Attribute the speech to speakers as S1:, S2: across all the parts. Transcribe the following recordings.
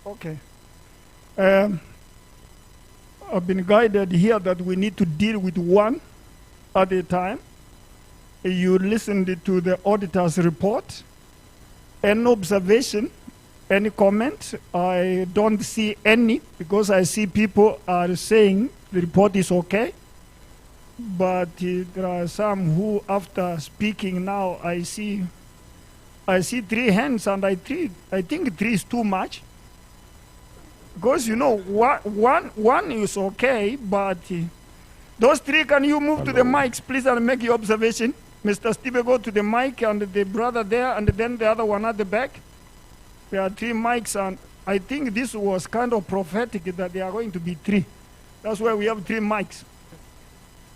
S1: Okay. I've been guided here that we need to deal with one at a time. You listened to the auditor's report. Any observation, any comment? I don't see any, because I see people are saying the report is okay. But there are some who, after speaking now, I see 3 hands, and I think 3 is too much. Because you know, one is okay, but those 3, can you move to the mics, please, and make your observation? Mr. Steve, go to the mic, and the brother there, and then the other one at the back. There are 3 mics, and I think this was kind of prophetic that there are going to be 3. That's why we have 3 mics.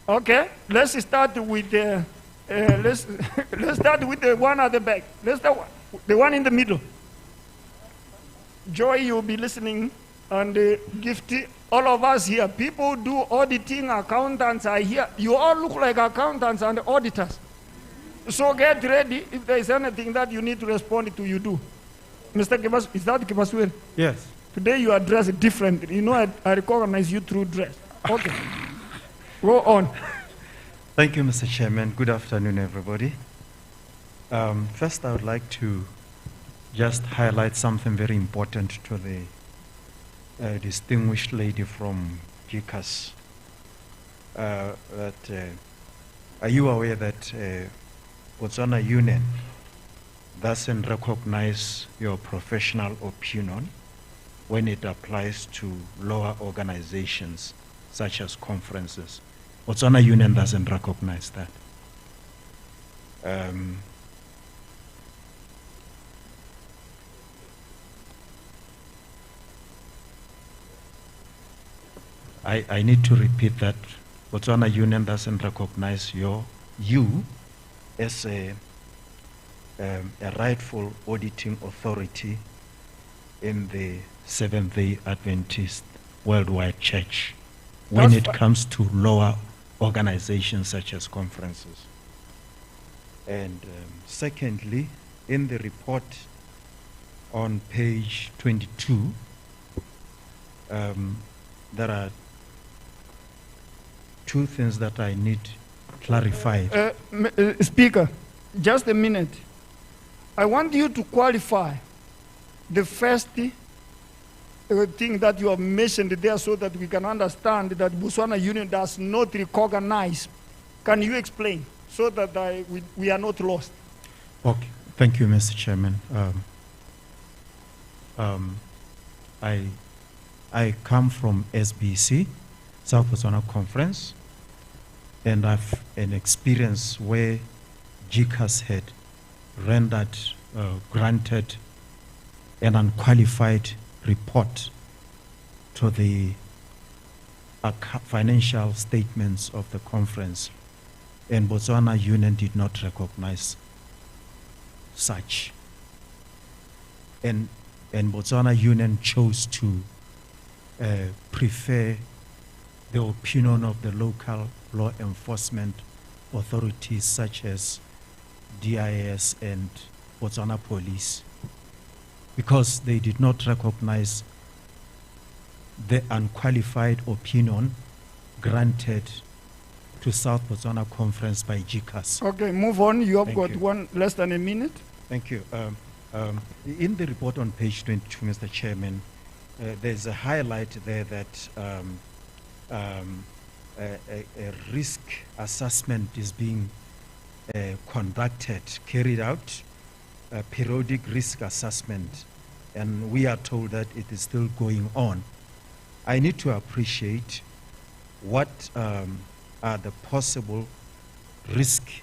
S1: Okay, let's start with the let's start with the one at the back. Let's start the one in the middle. Joy, you'll be listening, and Gifty, all of us here, people do auditing, accountants are here. You all look like accountants and auditors. So get ready. If there is anything that you need to respond to, you do. Mr. Kibas, is that Kibaswil?
S2: Yes.
S1: Today you are dressed differently. You know, I recognize you through dress. Okay. Go on.
S2: Thank you, Mr. Chairman. Good afternoon, everybody. First, I would like to just highlight something very important to the distinguished lady from GCAS. Are you aware that Botswana Union doesn't recognize your professional opinion when it applies to lower organizations such as conferences? Botswana Union doesn't recognize that. I need to repeat that. Botswana Union doesn't recognize you as a rightful auditing authority in the Seventh-day Adventist Worldwide Church when it comes to lower organizations such as conferences. And secondly, in the report on page 22, there are 2 things that I need clarified.
S1: Speaker, just a minute. I want you to qualify the first thing that you have mentioned there so that we can understand that Botswana Union does not recognize. Can you explain so that we are not lost?
S2: Okay, thank you, Mr. Chairman. I come from SBC, South Botswana Conference, and I've an experience where GCAS had rendered, granted an unqualified report to the financial statements of the conference, and Botswana Union did not recognize such. And Botswana Union chose to prefer the opinion of the local law enforcement authorities such as DIS and Botswana Police, because they did not recognize the unqualified opinion granted to South Botswana Conference by GCAS.
S1: Okay, move on. You have got less than a minute.
S2: Thank you. In the report on page 22, Mr. Chairman, there's a highlight there that a risk assessment is being carried out, a periodic risk assessment, and we are told that it is still going on. I need to appreciate what are the possible risk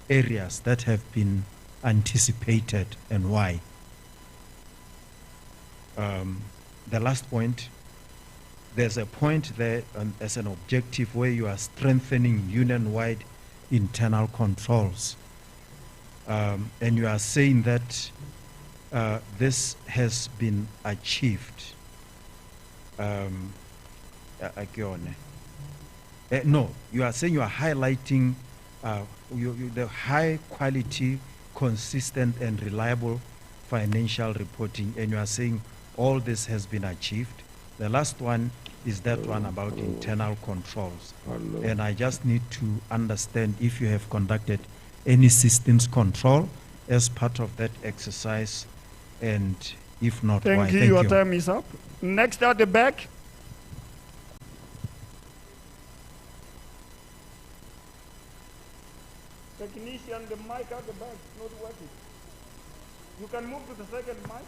S2: areas that have been anticipated and why. The last point, there's a point there as an objective where you are strengthening union-wide internal controls. And you are saying that this has been achieved. No, you are saying you are highlighting the high quality, consistent and reliable financial reporting, and you are saying all this has been achieved. The last one is that one about internal controls. And I just need to understand if you have conducted any systems control as part of that exercise, and if not, why?
S1: Thank you. Your time is up. Next at the back. Technician, the mic at the back is not working. You can move to the second mic.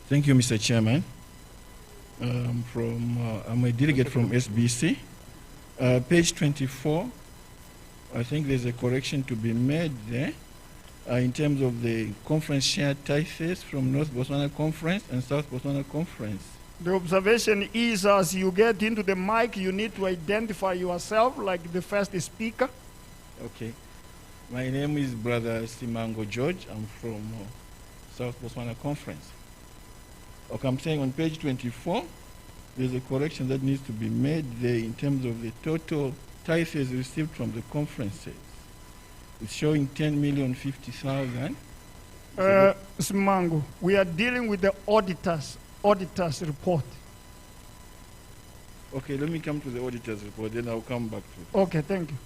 S3: Thank you, Mr. Chairman. I'm a delegate from SBC. Page 24, I think there's a correction to be made there in terms of the conference shared tithes from North Botswana Conference and South Botswana Conference.
S1: The observation is, as you get into the mic, you need to identify yourself like the first speaker.
S3: Okay. My name is Brother Simango George. I'm from South Botswana Conference. Okay, I'm saying on page 24, there's a correction that needs to be made there in terms of the total tithes received from the conferences. It's showing 10,050,000.
S1: Simango, we are dealing with the auditor's report.
S3: Okay, let me come to the auditor's report, then I'll come back to it.
S1: Okay, thank you.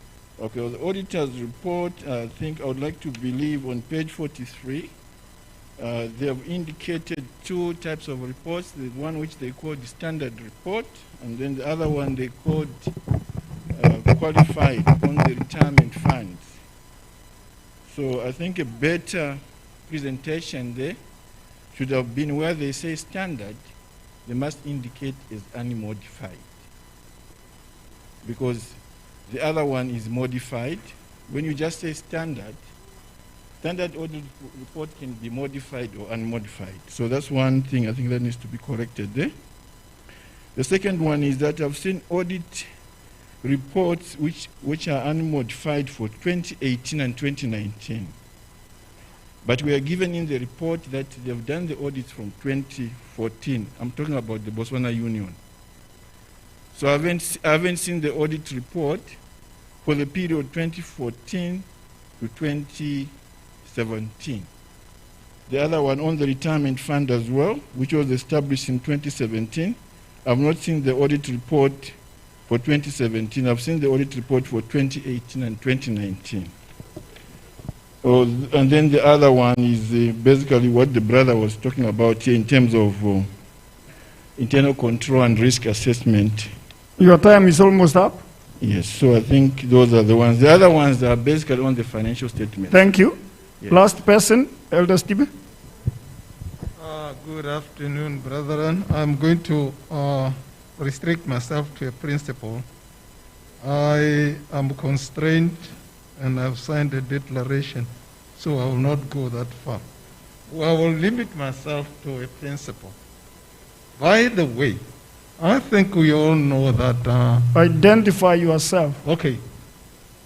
S3: Okay, well, the auditor's report, I think I would like to believe on page 43, they have indicated two types of reports. The one which they call the standard report, and then the other one they called qualified on the retirement funds. So I think a better presentation there should have been where they say standard, they must indicate as unmodified. Because the other one is modified. When you just say standard audit report can be modified or unmodified. So that's one thing I think that needs to be corrected there. The second one is that I've seen audit reports which are unmodified for 2018 and 2019. But we are given in the report that they've done the audits from 2014. I'm talking about the Botswana Union. So I haven't seen the audit report for the period 2014 to 2017. The other one on the retirement fund as well, which was established in 2017. I've not seen the audit report for 2017. I've seen the audit report for 2018 and 2019. And then the other one is basically what the brother was talking about here in terms of internal control and risk assessment.
S1: Your time is almost up.
S3: Yes, so I think those are the ones. The other ones are basically on the financial statement.
S1: Thank you. Yes. Last person, Elder Steve.
S4: Good afternoon, brethren. I'm going to restrict myself to a principle. I am constrained and I've signed a declaration, so I will not go that far. I will limit myself to a principle. By the way, I think we all know that...
S1: Identify yourself.
S4: Okay.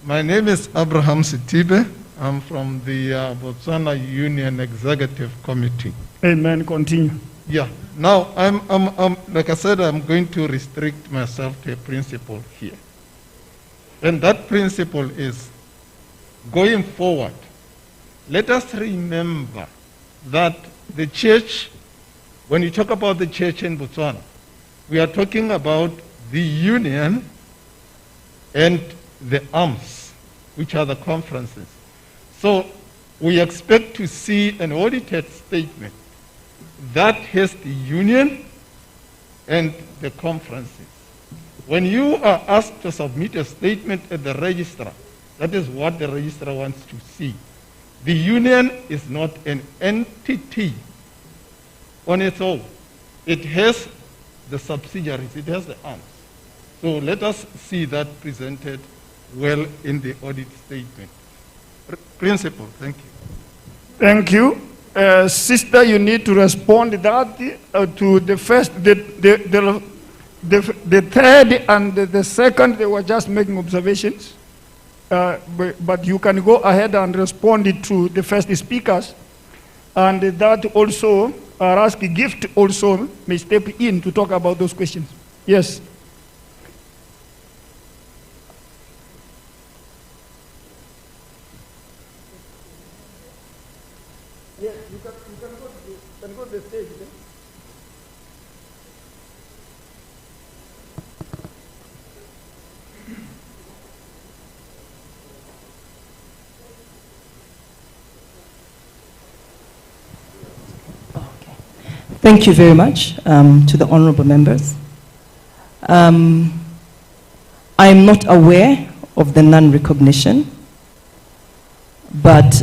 S4: My name is Abraham Sitibe. I'm from the Botswana Union Executive Committee.
S1: Amen. Continue.
S4: Yeah. Now, I'm like I said, I'm going to restrict myself to a principle here. And that principle is, going forward, let us remember that the church, when you talk about the church in Botswana, we are talking about the union and the arms, which are the conferences. So we expect to see an audited statement that has the union and the conferences. When you are asked to submit a statement at the registrar, that is what the registrar wants to see. The union is not an entity on its own. It has the subsidiaries, it has the arms. So let us see that presented well in the audit statement. Principle, thank you.
S1: Thank you. Sister, you need to respond that to the first, the third and the second, they were just making observations. But you can go ahead and respond to the first speakers. And that also, Rask Gift also may step in to talk about those questions. Yes. Yes, you can go to the stage.
S5: Thank you very much to the honorable members. I'm not aware of the non-recognition, but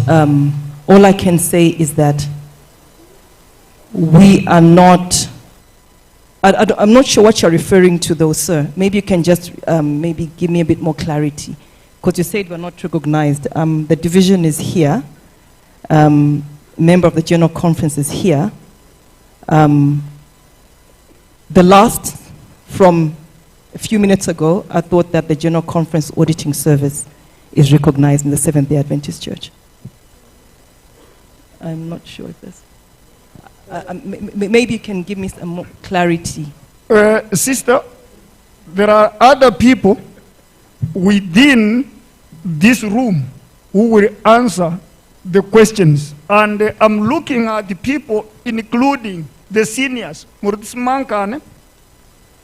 S5: all I can say is that we are not, I'm not sure what you're referring to though, sir. Maybe you can just maybe give me a bit more clarity, because you said we're not recognized. The division is here, member of the General Conference is here. The last, from a few minutes ago, I thought that the General Conference Auditing Service is recognized in the Seventh-day Adventist Church. I'm not sure if this. Maybe you can give me some more clarity.
S1: Sister, there are other people within this room who will answer the questions. And I'm looking at the people, including the seniors.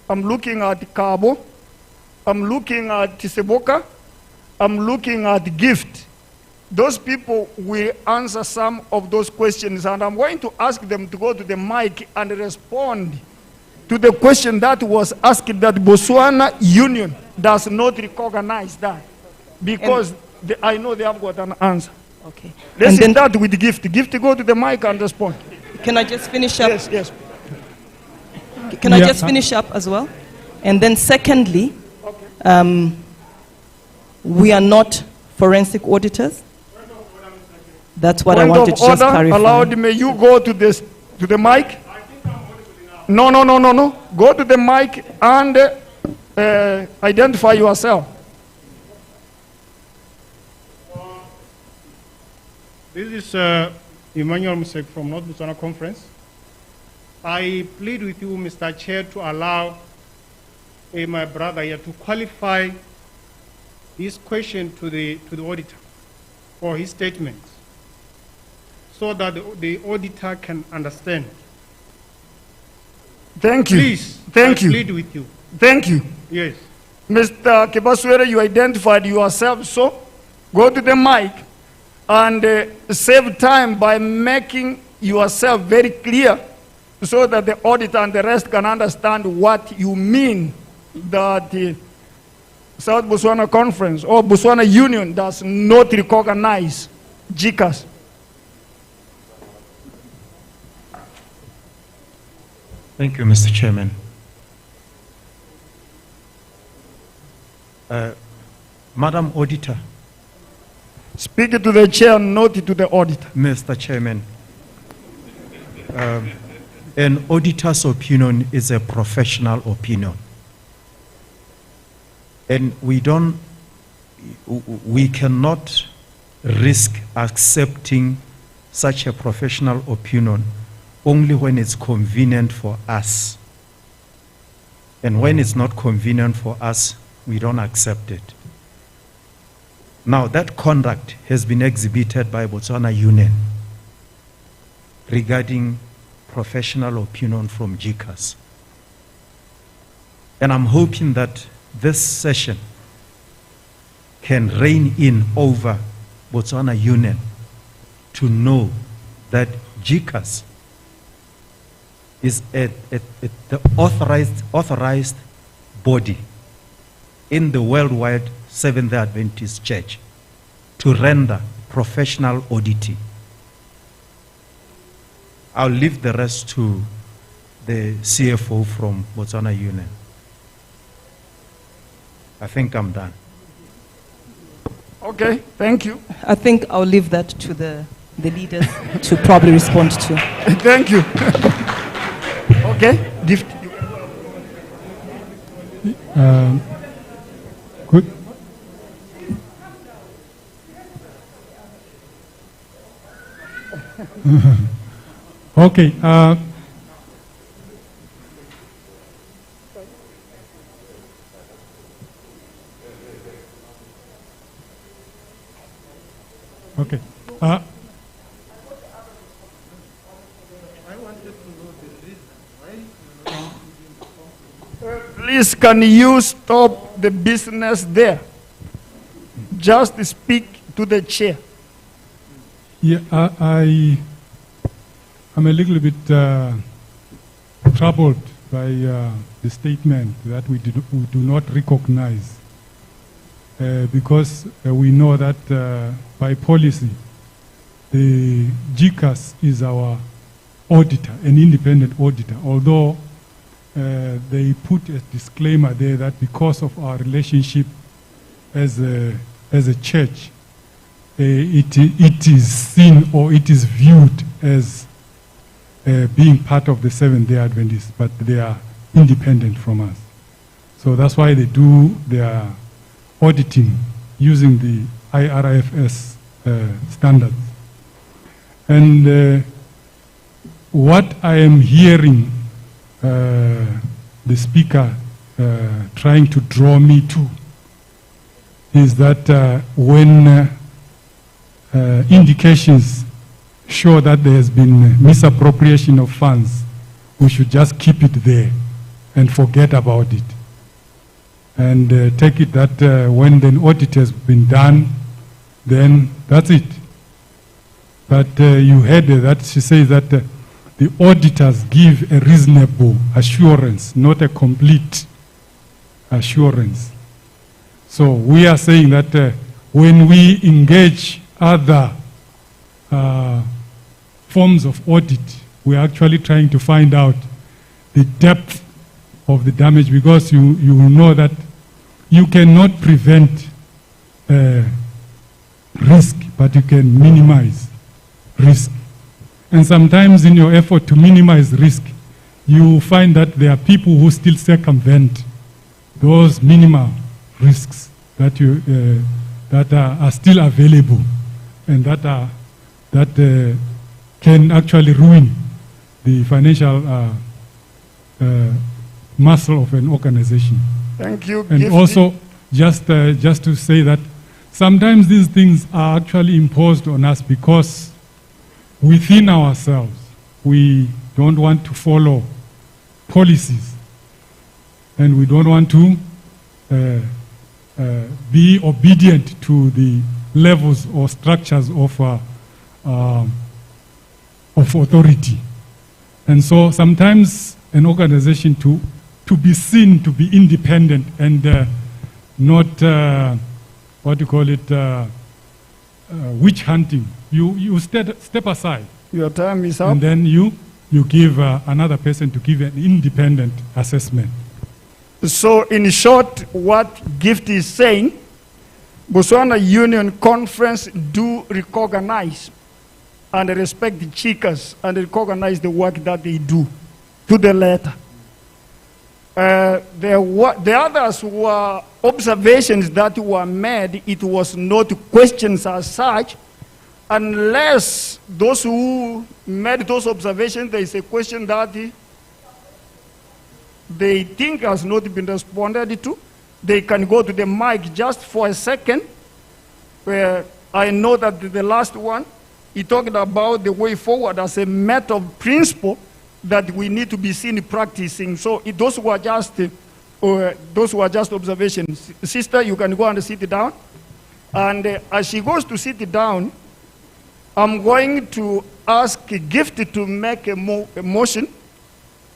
S1: I'm looking at Cabo. I'm looking at Seboka. I'm looking at Gift. Those people will answer some of those questions, and I'm going to ask them to go to the mic and respond to the question that was asked, that Botswana Union does not recognize that, because I know they have got an answer.
S5: Okay.
S1: Let's start with Gift. Gift, go to the mic and respond.
S5: Can I just finish up?
S1: Yes, yes.
S5: Can I just finish up as well? And then secondly, okay. We are not forensic auditors. That's what I wanted to just clarify.
S1: Allowed, may you go to the mic? No. Go to the mic and identify yourself.
S6: This is Emmanuel Musek from North Botswana Conference. I plead with you, Mr. Chair, to allow my brother here to qualify his question to the auditor for his statements, so that the auditor can understand.
S1: Thank you.
S6: Please,
S1: thank you.
S6: I plead with you.
S1: Thank you.
S6: Yes.
S1: Mr. Kebaswere, you identified yourself, so go to the mic and save time by making yourself very clear, so that the auditor and the rest can understand what you mean, that the South Botswana Conference or Botswana Union does not recognize GCAS.
S2: Thank you, Mr. Chairman. Madam Auditor.
S1: Speak to the chair, not to the auditor.
S2: Mr. Chairman, an auditor's opinion is a professional opinion. And we cannot risk accepting such a professional opinion only when it's convenient for us. And when it's not convenient for us, we don't accept it. Now, that conduct has been exhibited by Botswana Union regarding professional opinion from GCAS. And I'm hoping that this session can rein in over Botswana Union to know that GCAS is the authorized body in the worldwide Seventh-day Adventist Church to render professional auditing. I'll leave the rest to the CFO from Botswana Union. I think I'm done.
S1: Okay, thank you.
S5: I think I'll leave that to the leaders to probably respond to.
S1: Thank you. Okay, Gift.
S7: Good. Okay. Okay.
S1: Please, can you stop the business there? Just speak to the chair.
S7: Yeah, I'm a little bit troubled by the statement that we do not recognize, because we know that by policy, the GCAS is our auditor, an independent auditor, although they put a disclaimer there that because of our relationship as a church, it is seen or it is viewed as being part of the Seventh-day Adventists, but they are independent from us. So that's why they do their auditing using the IRFS standards. And what I am hearing the speaker trying to draw me to is that when indications show that there has been misappropriation of funds, we should just keep it there and forget about it. And take it that when the audit has been done, then that's it. But you heard that she says that the auditors give a reasonable assurance, not a complete assurance. So we are saying that when we engage other forms of audit, we are actually trying to find out the depth of the damage, because you know that you cannot prevent risk, but you can minimize risk. And sometimes in your effort to minimize risk, you find that there are people who still circumvent those minimal risks that are still available, and that can actually ruin the financial muscle of an organization.
S1: Thank you.
S7: And also, just to say that sometimes these things are actually imposed on us because within ourselves we don't want to follow policies, and we don't want to be obedient to the levels or structures of authority. And so sometimes an organization to be seen to be independent and not what you call it, witch hunting, you step aside.
S1: Your time is up.
S7: And then you give another person to give an independent assessment.
S1: So in short, what Gift is saying, Botswana Union Conference do recognize and respect the Chikas and recognize the work that they do to the letter. The others were observations that were made. It was not questions as such, unless those who made those observations, there is a question that they think has not been responded to. They can go to the mic just for a second. Where I know that the last one, he talked about the way forward as a matter of principle that we need to be seen practicing. So those were just observations. Sister, you can go and sit down. And as she goes to sit down, I'm going to ask Gift to make a motion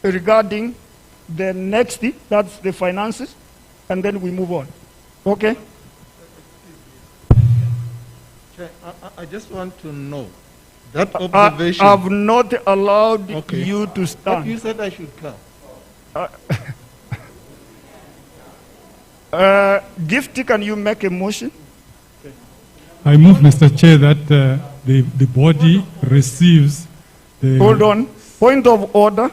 S1: regarding the next, that's the finances, and then we move on. Okay?
S4: I just want to know that observation.
S1: I've not allowed you to stand.
S4: But you said I should come.
S1: Gift, can you make a motion?
S7: I move, Mr. Chair, that the body receives the...
S1: Hold on. Point of order.
S4: No,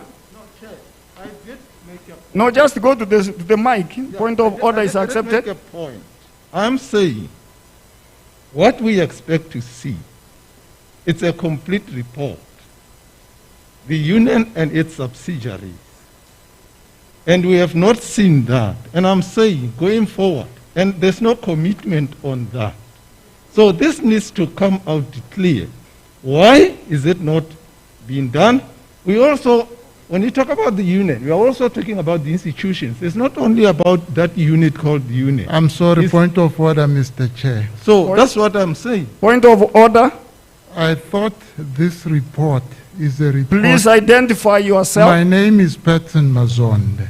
S4: Chair, I did make a...
S1: No, just go to the mic. Yeah, point of order is accepted.
S4: Make a point. I'm saying what we expect to see, it's a complete report. The union and its subsidiaries. And we have not seen that. And I'm saying, going forward, and there's no commitment on that. So this needs to come out clear. Why is it not being done? We also when you talk about the union, we are also talking about the institutions. It's not only about that unit called the union.
S8: I'm sorry, point of order, Mr. Chair.
S4: So that's what I'm saying.
S1: Point of order.
S8: I thought this report is a report.
S1: Please identify yourself.
S8: My name is Patson Mazonde,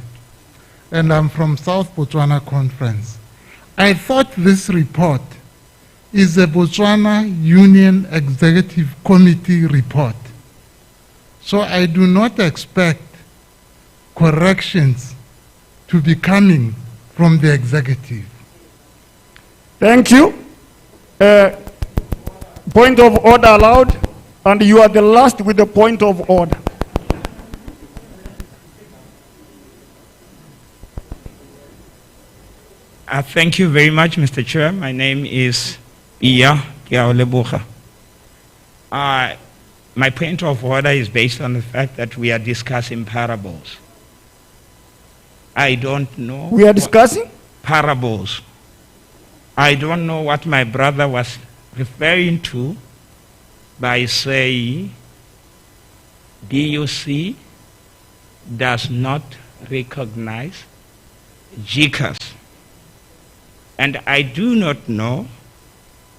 S8: and I'm from South Botswana Conference. I thought this report is a Botswana Union Executive Committee report. So I do not expect corrections to be coming from the executive.
S1: Thank you. Point of order allowed, and you are the last with the point of order.
S9: Thank you very much, Mr. Chair. My name is Iya Kiaoleboga. My point of order is based on the fact that we are discussing parables. I don't know.
S1: We are discussing?
S9: Parables. I don't know what my brother was referring to by saying BUC does not recognize GCAS. And I do not know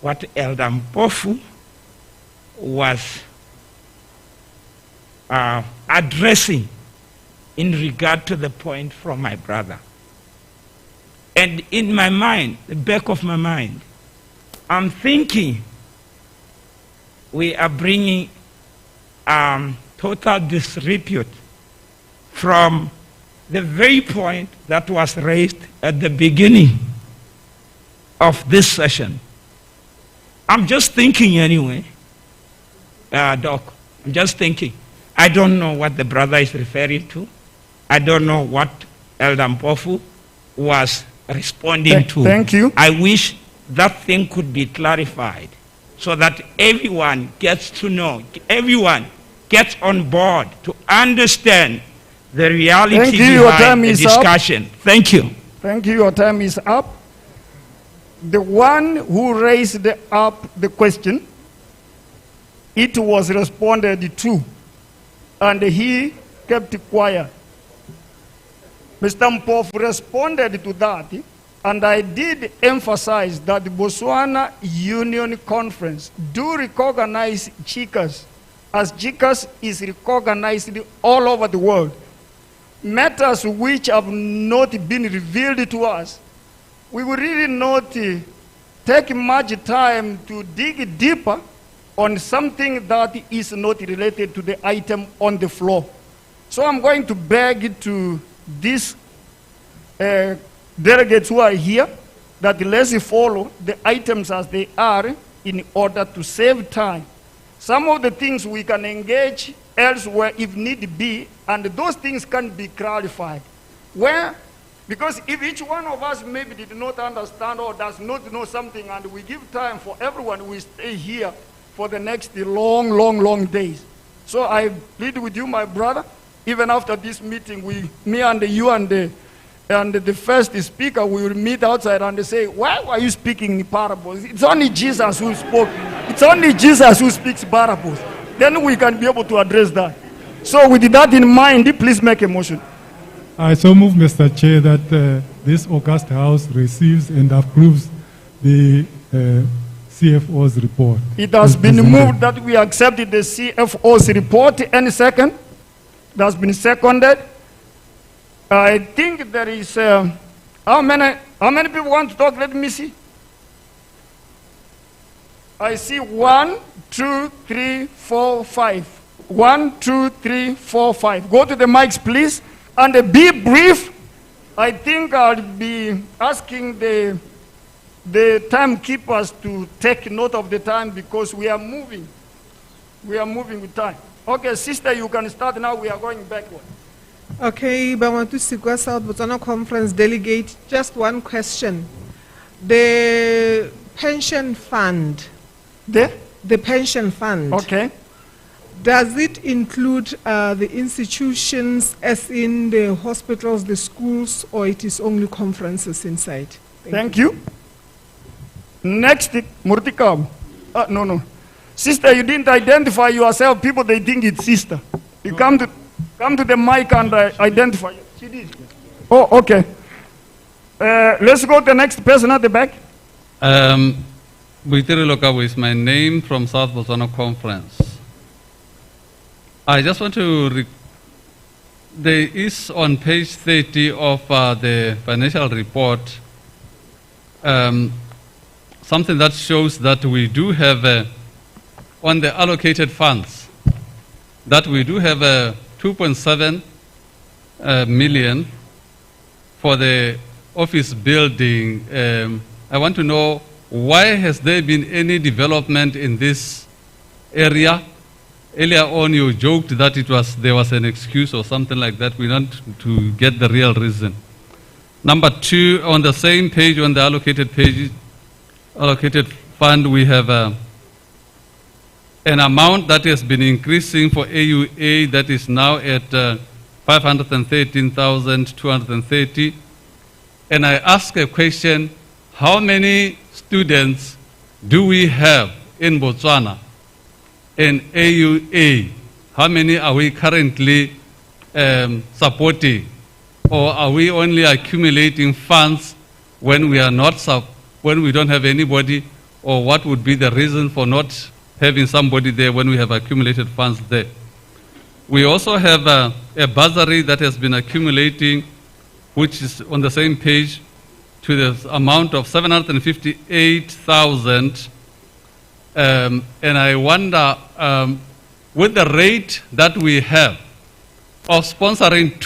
S9: what Elder Mpofu was addressing in regard to the point from my brother. And in my mind, the back of my mind, I'm thinking we are bringing total disrepute from the very point that was raised at the beginning of this session. I'm just thinking anyway, Doc, I'm just thinking. I don't know what the brother is referring to. I don't know what Elder Mpofu was responding to.
S1: Thank you.
S9: I wish that thing could be clarified so that everyone gets to know, everyone gets on board to understand the reality behind the discussion. Thank you.
S1: Thank you. Your time is up. The one who raised up the question, it was responded to, and he kept quiet. Mr. Mpofu responded to that, and I did emphasize that the Botswana Union Conference do recognize GCAS, as GCAS is recognized all over the world. Matters which have not been revealed to us, we will really not take much time to dig deeper on something that is not related to the item on the floor. So I'm going to beg to these delegates who are here that let's follow the items as they are in order to save time. Some of the things we can engage elsewhere if need be, and those things can be clarified. Because if each one of us maybe did not understand or does not know something, and we give time for everyone, we stay here for the next long days. So I plead with you, my brother, even after this meeting, me and you and the first speaker will meet outside and say, why are you speaking in parables? It's only Jesus who spoke. It's only Jesus who speaks parables. Then we can be able to address that. So with that in mind, please make a motion.
S7: I so move, Mr. Chair, that this August House receives and approves the CFO's report.
S1: It has been moved that we accept the CFO's report. Any second? It has been seconded. I think there is, how many people want to talk? Let me see. I see 1, 2, 3, 4, 5. 1, 2, 3, 4, 5. Go to the mics, please. And be brief. I think I'll be asking the timekeepers to take note of the time because we are moving. We are moving with time. Okay, sister, you can start now. We are going backward.
S10: Okay, Bamatu Sikwa South Botswana Conference delegate, just one question. The pension fund. The pension fund.
S1: Okay.
S10: Does it include the institutions as in the hospitals, the schools, or it is only conferences inside?
S1: Thank you. Next, Murtikam. No. Sister, you didn't identify yourself. People, they think it's sister. You come to... Come to the mic and identify. She did. Oh, okay. Let's go to the next person at the back.
S11: Buitiri Lokabu is my name, from South Botswana Conference. I just want to, there is on page 30 of the financial report something that shows that we do have, on the allocated funds, that we do have 2.7 million for the office building. I want to know, why has there been any development in this area? Earlier on you joked that there was an excuse or something like that. We want to get the real reason. Number 2, on the same page, on the allocated fund, we have an amount that has been increasing for AUA that is now at 513,230. And I ask a question, how many students do we have in Botswana in AUA? How many are we currently supporting? Or are we only accumulating funds when we are not when we don't have anybody? Or what would be the reason for not having somebody there when we have accumulated funds there? We also have a bursary that has been accumulating, which is on the same page, to the amount of 758,000. And I wonder, with the rate that we have of sponsoring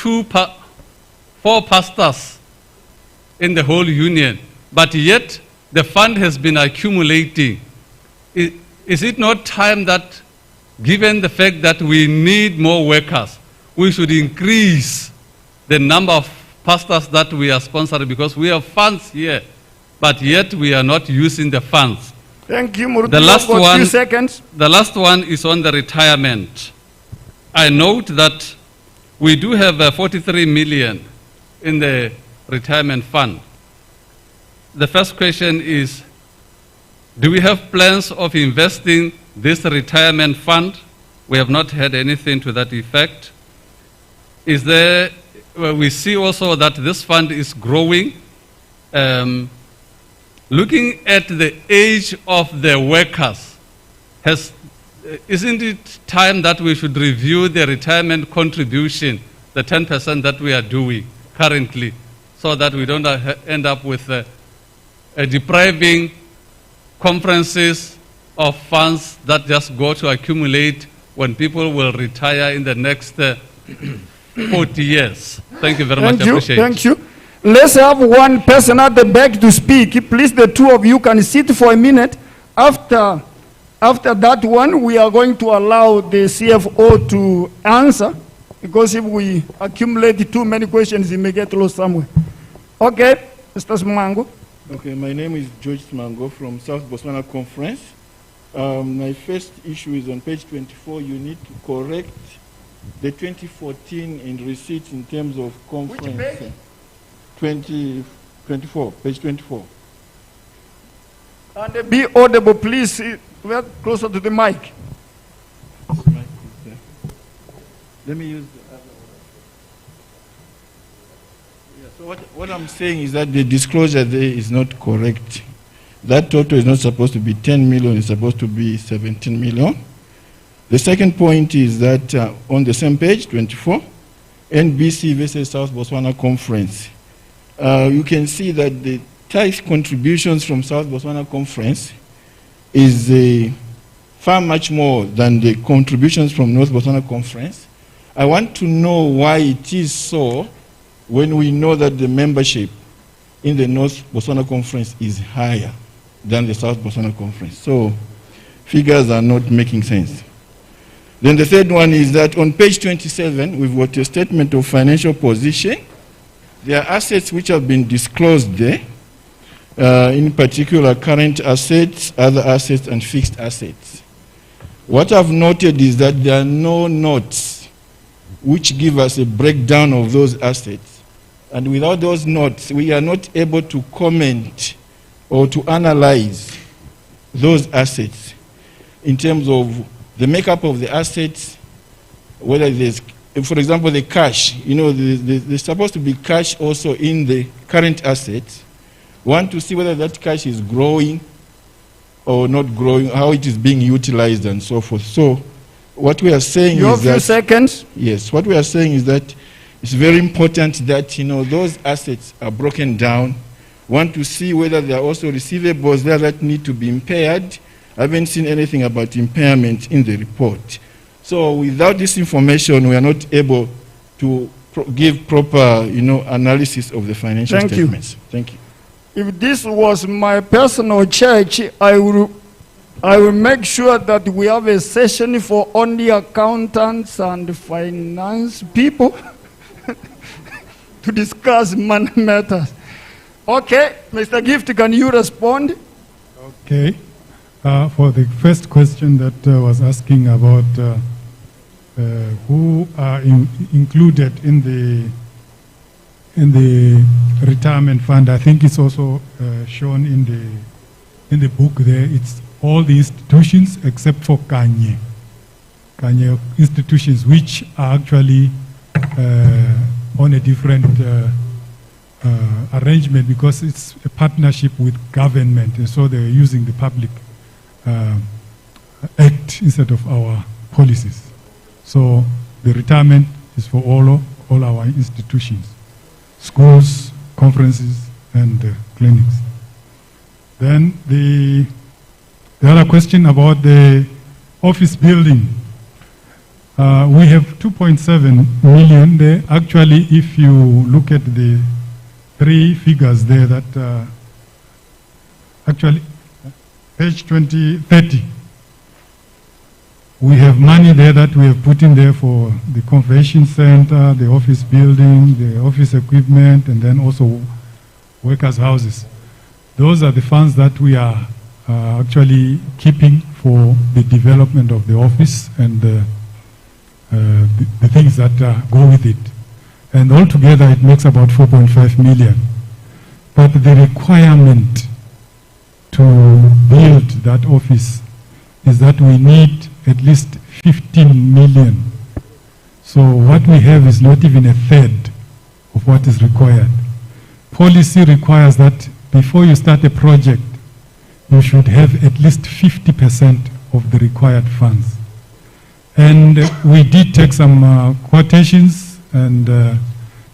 S11: 4 pastors in the whole union, but yet the fund has been accumulating, is it not time that, given the fact that we need more workers, we should increase the number of pastors that we are sponsoring, because we have funds here, but yet we are not using the funds.
S1: Thank you, Murutu.
S11: The last one,
S1: 2 seconds.
S11: The last one is on the retirement. I note that we do have 43 million in the retirement fund. The first question is, do we have plans of investing this retirement fund? We have not had anything to that effect. Is there, we see also that this fund is growing. Looking at the age of the workers, isn't it time that we should review the retirement contribution, the 10% that we are doing currently, so that we don't end up with depriving conferences of funds that just go to accumulate when people will retire in the next 40 years. Thank you very much. Appreciate it.
S1: Thank you. Let's have one person at the back to speak. Please, the 2 of you can sit for a minute. After that one, we are going to allow the CFO to answer, because if we accumulate too many questions, it may get lost somewhere. Okay, Mr. Smango.
S3: Okay, my name is George Smango from South Botswana Conference. My first issue is on page 24. You need to correct the 2014 in receipts in terms of conference.
S1: Which page?
S3: 24, page 24.
S1: And be audible, please. We're closer to the mic.
S3: Let me use the other one. Yeah, so what I'm saying is that the disclosure there is not correct. That total is not supposed to be 10 million, it's supposed to be 17 million. The second point is that on the same page, 24, NBC versus South Botswana Conference. You can see that the tax contributions from South Botswana Conference is far much more than the contributions from North Botswana Conference. I want to know why it is so when we know that the membership in the North Botswana Conference is higher than the South Botswana Conference. So figures are not making sense. Then the third one is that on page 27, we've got a statement of financial position. There are assets which have been disclosed there, in particular current assets, other assets, and fixed assets. What I've noted is that there are no notes which give us a breakdown of those assets. And without those notes, we are not able to comment or to analyze those assets in terms of the makeup of the assets, whether there's for example, the cash, there's supposed to be cash also in the current assets. Want to see whether that cash is growing or not growing, how it is being utilized and so forth. So what we are saying is that...
S1: few seconds.
S3: Yes, what we are saying is that it's very important that, those assets are broken down. Want to see whether there are also receivables there that need to be impaired. I haven't seen anything about impairment in the report. So without this information, we are not able to give proper, analysis of the financial statements. Thank you.
S1: If this was my personal church, I will make sure that we have a session for only accountants and finance people to discuss money matters. Okay, Mr. Gift, can you respond?
S7: Okay. For the first question that was asking about who are included in the retirement fund, I think it's also shown in the book there. It's all the institutions except for Kanye institutions, which are actually on a different arrangement because it's a partnership with government, and so they're using the public act instead of our policies. So the retirement is for all our institutions, schools, conferences, and clinics. Then the other question about the office building. We have 2.7 million there. Actually, if you look at the three figures there that actually page 30, we have money there that we have put in there for the convention center, the office building, the office equipment, and then also workers' houses. Those are the funds that we are actually keeping for the development of the office and the things that go with it. And altogether it makes about 4.5 million. But the requirement to build that office is that we need at least 15 million. So what we have is not even a third of what is required. Policy requires that before you start a project, you should have at least 50% of the required funds. And we did take some quotations and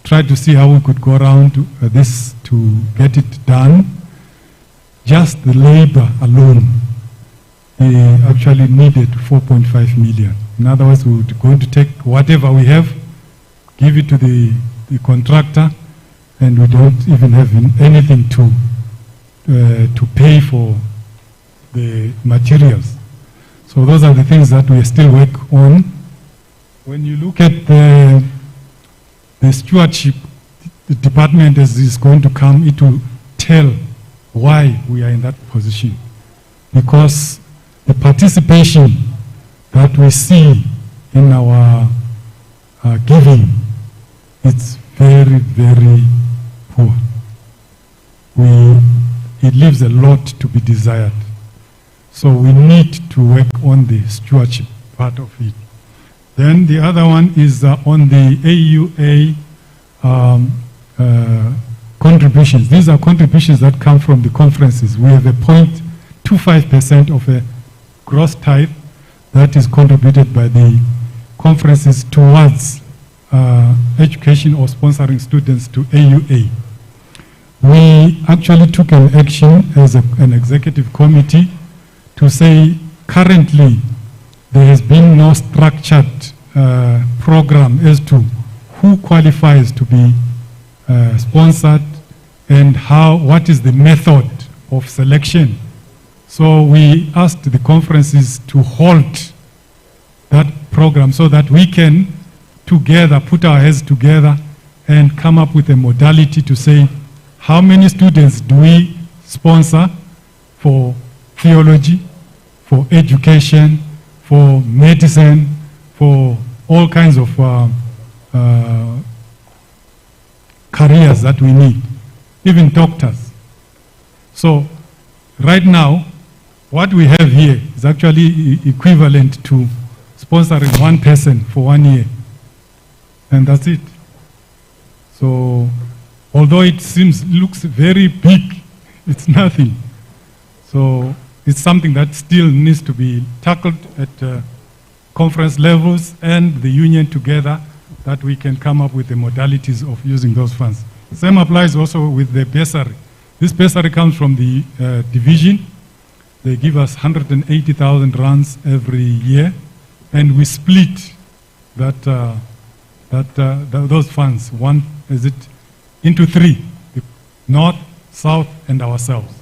S7: try to see how we could go around this to get it done. Just the labor alone actually needed 4.5 million. In other words, we were going to take whatever we have, give it to the contractor, and we don't even have anything to pay for the materials. So those are the things that we still work on. When you look at the stewardship, the department as is going to come, it will tell why we are in that position. Because the participation that we see in our giving, it's very, very poor. It leaves a lot to be desired. So we need to work on the stewardship part of it. Then the other one is on the AUA contributions. These are contributions that come from the conferences. We have a 0.25% of a gross tithe that is contributed by the conferences towards education or sponsoring students to AUA. We actually took an action as an executive committee to say currently there has been no structured program as to who qualifies to be sponsored and what is the method of selection. So we asked the conferences to halt that program so that we can together put our heads together and come up with a modality to say how many students do we sponsor for theology, for education, for medicine, for all kinds of careers that we need, even doctors. So right now, what we have here is actually equivalent to sponsoring one person for 1 year. and that's it. So, although it looks very big, it's nothing. So, it's something that still needs to be tackled at conference levels and the union together, that we can come up with the modalities of using those funds. Same applies also with the bursary. This bursary comes from the division. They give us 180,000 rands every year, and we split those funds. One is it into three: the North, South, and ourselves.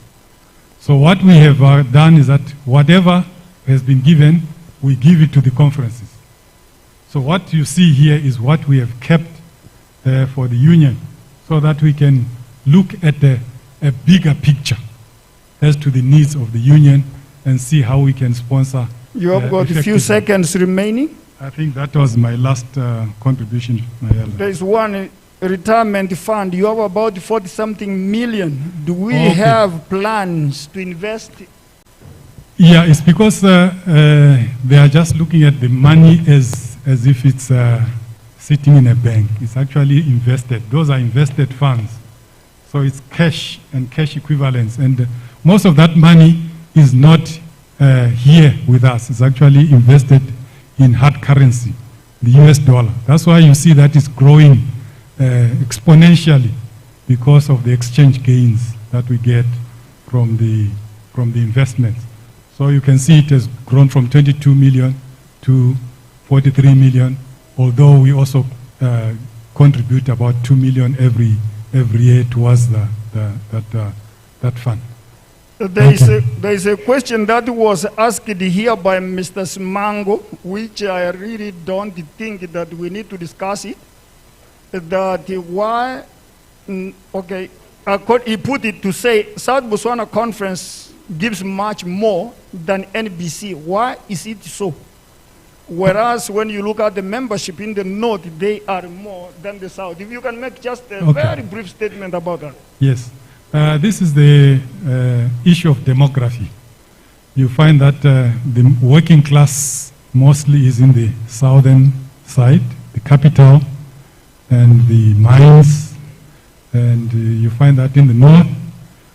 S7: So what we have done is that whatever has been given, we give it to the conferences. So what you see here is what we have kept for the union, so that we can look at a bigger picture as to the needs of the union and see how we can sponsor.
S1: You have got a few seconds remaining.
S7: I think that was my last contribution.
S1: There is one retirement fund. You have about 40-something million. Do we have plans to invest?
S7: Yeah, it's because they are just looking at the money as if it's sitting in a bank. It's actually invested. Those are invested funds. So it's cash and cash equivalents. And most of that money is not here with us. It's actually invested in hard currency, the US dollar. That's why you see that it's growing exponentially, because of the exchange gains that we get from the investments. So you can see it has grown from 22 million to 43 million, although we also contribute about 2 million every year towards that fund.
S1: There is a question that was asked here by Mr. Simango, which I really don't think that we need to discuss it. That why, okay, he put it to say South Botswana Conference gives much more than NBC. Why is it so? Whereas when you look at the membership in the North, they are more than the South. If you can make just a very brief statement about that.
S7: Yes. This is the issue of demography. You find that the working class mostly is in the southern side, the capital and the mines, and you find that in the north,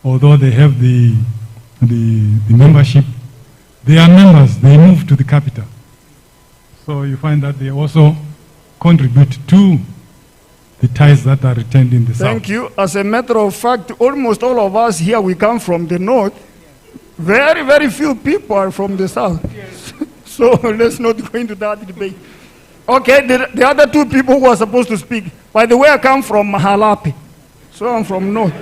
S7: although they have the membership, they are members, they move to the capital. So you find that they also contribute to the ties that are retained in the south.
S1: Thank you. As a matter of fact, almost all of us here, we come from the north. Very, very few people are from the south. Yes. So let's not go into that debate. Okay, the other two people who are supposed to speak. By the way, I come from Mahalapi, so I'm from north.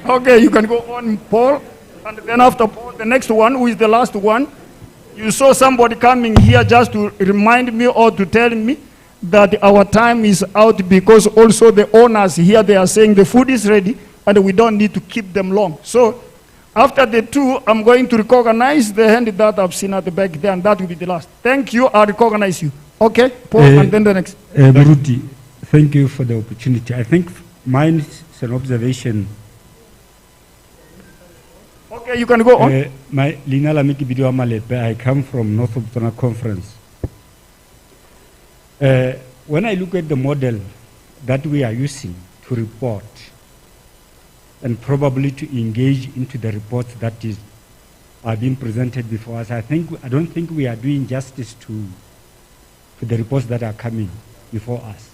S1: Okay, you can go on, Paul. And then after Paul, the next one, who is the last one. You saw somebody coming here just to remind me or to tell me that our time is out, because also the owners here, they are saying the food is ready and we don't need to keep them long. So after the two, I'm going to recognize the hand that I've seen at the back there, and that will be the last. Thank you, I recognize you. Okay, Paul, and then the next.
S12: Muruti, thank you for the opportunity. I think mine is an observation.
S1: Okay, you can go on.
S12: I come from North Botswana Conference. When I look at the model that we are using to report and probably to engage into the reports that are being presented before us, I don't think we are doing justice to the reports that are coming before us.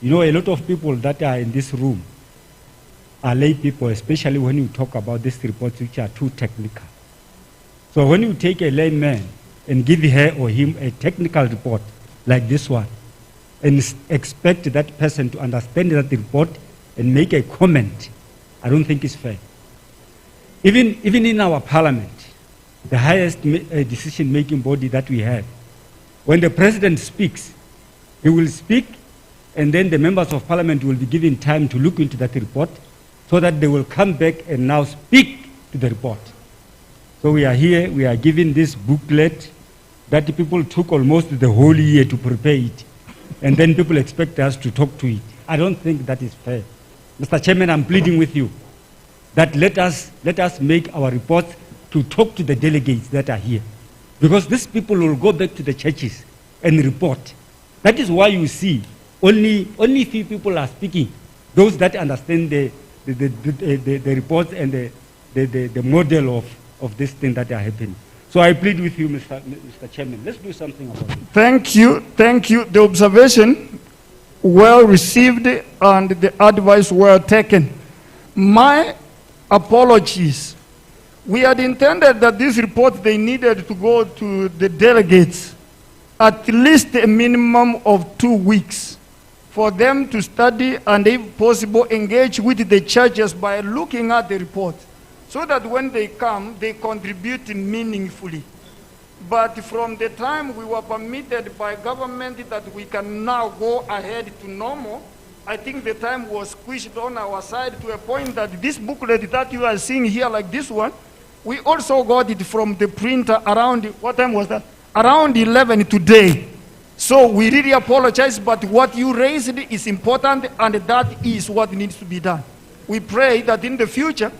S12: You know, a lot of people that are in this room are lay people, especially when you talk about these reports which are too technical. So when you take a layman and give her or him a technical report like this one, and expect that person to understand that report and make a comment, I don't think it's fair. Even in our parliament, the highest decision-making body that we have, when the president speaks, he will speak, and then the members of parliament will be given time to look into that report, so that they will come back and now speak to the report. So we are here, we are given this booklet that the people took almost the whole year to prepare it, and then people expect us to talk to it. I don't think that is fair. Mr. Chairman, I'm pleading with you that let us make our reports to talk to the delegates that are here. Because these people will go back to the churches and report. That is why you see only few people are speaking, those that understand the reports and the model of this thing that are happening. So I plead with you, Mr. Chairman, let's do something about it.
S1: Thank you. The observation well received and the advice well taken. My apologies. We had intended that this report, they needed to go to the delegates at least a minimum of 2 weeks for them to study and, if possible, engage with the churches by looking at the report, so that when they come, they contribute meaningfully. But from the time we were permitted by government that we can now go ahead to normal, I think the time was squished on our side to a point that this booklet that you are seeing here, like this one, we also got it from the printer around, what time was that? Around 11 today. So we really apologize, but what you raised is important, and that is what needs to be done. We pray that in the future,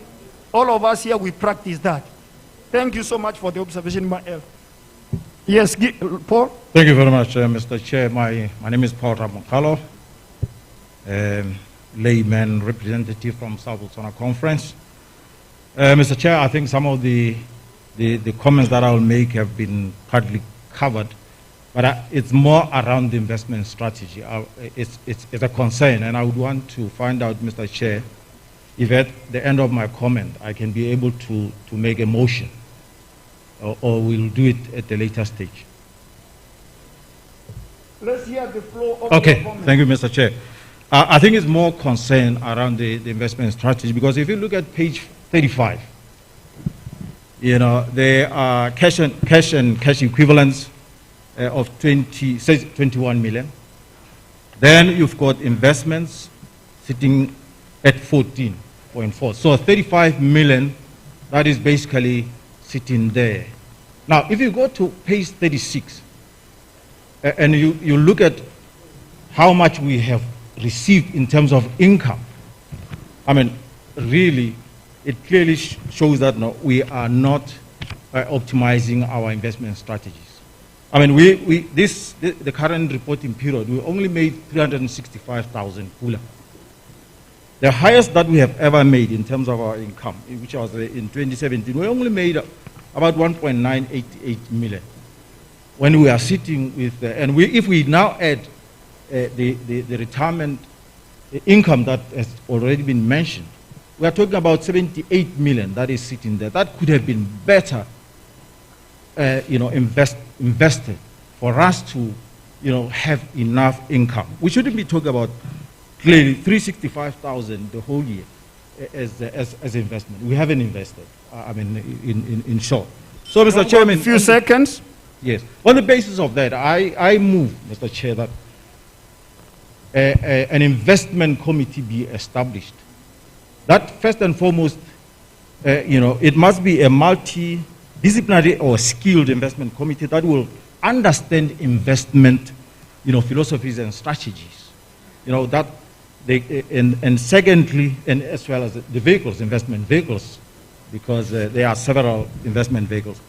S1: all of us here, we practice that. Thank you so much for the observation, Mael. Yes, Paul?
S2: Thank you very much, Mr. Chair. My name is Paul Ramokalo, layman representative from South Botswana Conference. Mr. Chair, I think some of the comments that I will make have been partly covered, but it's more around the investment strategy. It's a concern, and I would want to find out, Mr. Chair, if at the end of my comment I can be able to make a motion, or we'll do it at a later stage.
S1: Let's hear the flow of
S2: Okay,
S1: the comment.
S2: thank you, Mr. Chair. I think it's more concern around the investment strategy, because if you look at page 35, you know, there are cash equivalents of 21 million. Then you've got investments sitting at 14.4. So 35 million, that is basically sitting there. Now, if you go to page 36, and you look at how much we have received in terms of income, I mean, really, it clearly shows that no, we are not optimizing our investment strategies. I mean, the current reporting period, we only made 365,000 pula. The highest that we have ever made in terms of our income, which was in 2017, we only made about 1.988 million. When we are sitting with, if we now add the retirement income that has already been mentioned, we are talking about 78 million that is sitting there. That could have been better, invested for us to, have enough income. We shouldn't be talking about clearly 365,000 the whole year as investment. We haven't invested. In short. So, Mr. Chairman,
S1: a few seconds.
S2: Yes. On the basis of that, I move, Mr. Chair, that an investment committee be established. That first and foremost, it must be a multidisciplinary or skilled investment committee that will understand investment, philosophies and strategies. And secondly, and as well as the vehicles, investment vehicles, because there are several investment vehicles.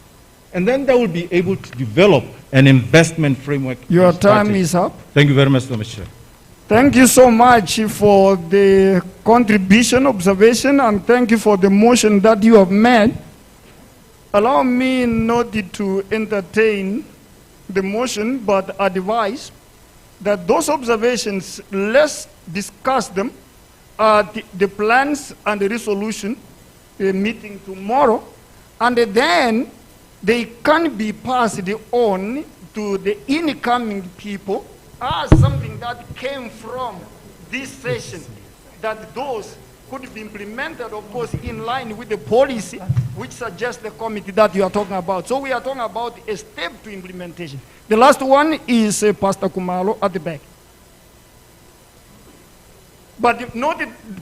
S2: And then they will be able to develop an investment framework.
S1: Your time is up.
S2: Thank you very much, Mr. Chair.
S1: Thank you so much for the contribution, observation, and thank you for the motion that you have made. Allow me not to entertain the motion, but advise that those observations, let's discuss them at the plans and the resolution meeting tomorrow, and then they can be passed on to the incoming people as something that came from this session, that those could be implemented, of course, in line with the policy which suggests the committee that you are talking about. So we are talking about a step to implementation. The last one is Pastor Kumalo at the back. But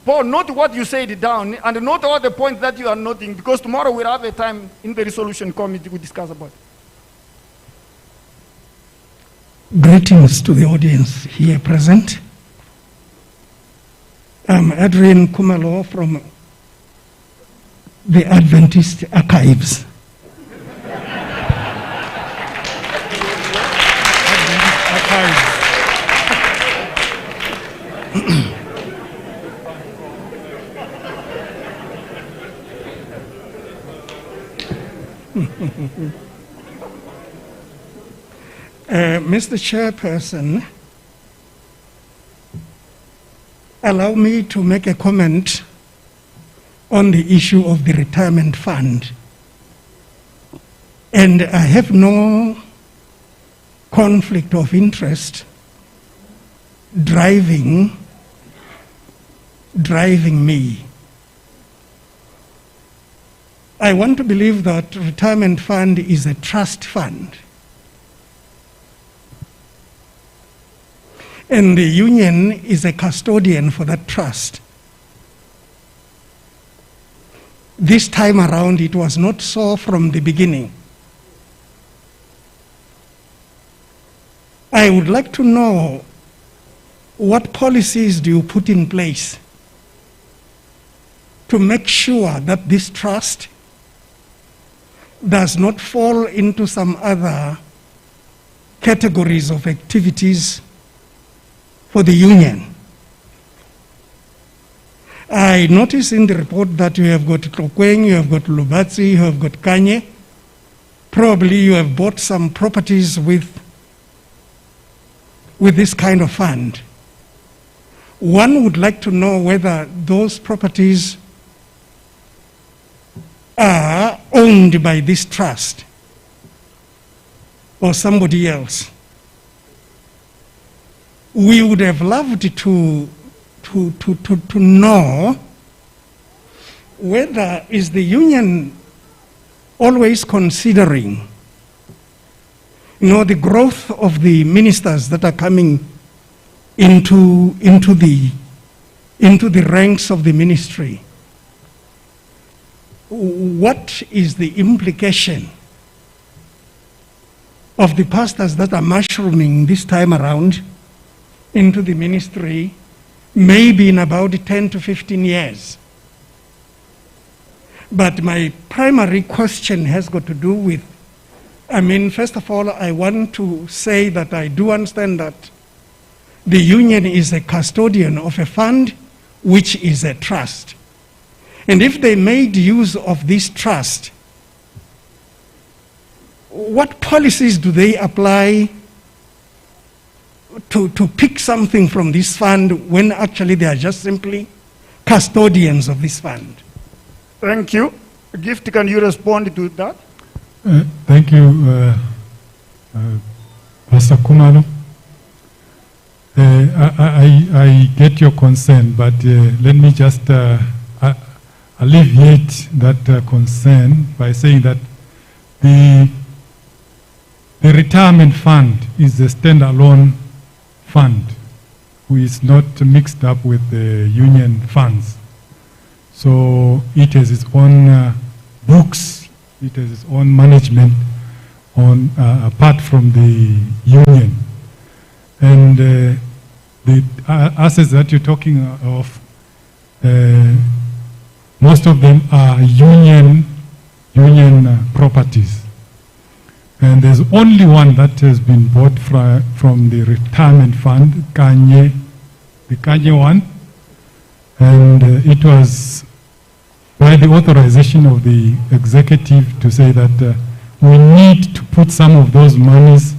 S1: Paul, note what you said down, and note all the points that you are noting, because tomorrow we'll have a time in the resolution committee to discuss about it.
S13: Greetings to the audience here present. I'm Adrian Kumalo from the Adventist Archives. Mr. Chairperson, allow me to make a comment on the issue of the retirement fund. And I have no conflict of interest driving me. I want to believe that retirement fund is a trust fund. And the union is a custodian for that trust. This time around, it was not so from the beginning. I would like to know, what policies do you put in place to make sure that this trust does not fall into some other categories of activities for the union? I notice in the report that you have got Klokweng, you have got Lubatsi, you have got Kanye. Probably you have bought some properties with this kind of fund. One would like to know whether those properties are owned by this trust or somebody else. We would have loved to know whether is the union always considering, the growth of the ministers that are coming into the ranks of the ministry. What is the implication of the pastors that are mushrooming this time around into the ministry, maybe in about 10 to 15 years? But my primary question has got to do with, first of all, I want to say that I do understand that the union is a custodian of a fund, which is a trust. And if they made use of this trust, what policies do they apply to pick something from this fund when actually they are just simply custodians of this fund?
S1: Thank you. Gift, can you respond to that?
S7: Thank you, Pastor Kumalo. I get your concern, but let me just alleviate that concern by saying that the retirement fund is a standalone fund, which is not mixed up with the union funds. So it has its own books, it has its own management apart from the union. And the assets that you're talking of, most of them are union properties. And there's only one that has been bought from the retirement fund, Kanye, the Kanye one. And it was by the authorization of the executive to say that we need to put some of those monies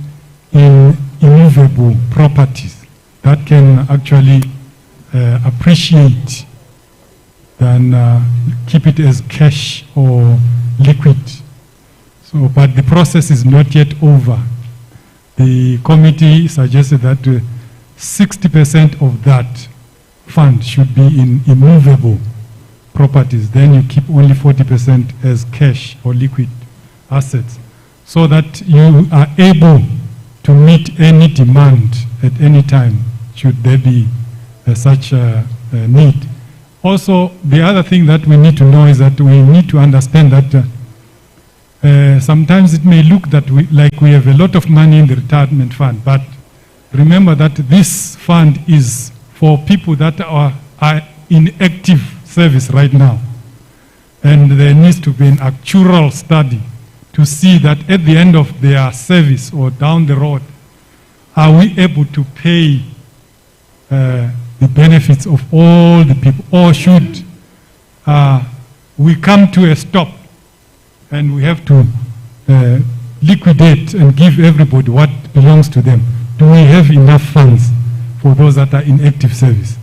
S7: in immovable properties that can actually appreciate than keep it as cash or liquid. So, but the process is not yet over. The committee suggested that 60% of that fund should be in immovable properties. Then you keep only 40% as cash or liquid assets, so that you are able to meet any demand at any time, should there be such a need. Also, the other thing that we need to know is that we need to understand that sometimes it may look that like we have a lot of money in the retirement fund, but remember that this fund is for people that are in active service right now. And there needs to be an actual study to see that at the end of their service or down the road, are we able to pay the benefits of all the people? Or should we come to a stop and we have to liquidate and give everybody what belongs to them? Do we have enough funds for those that are in active service?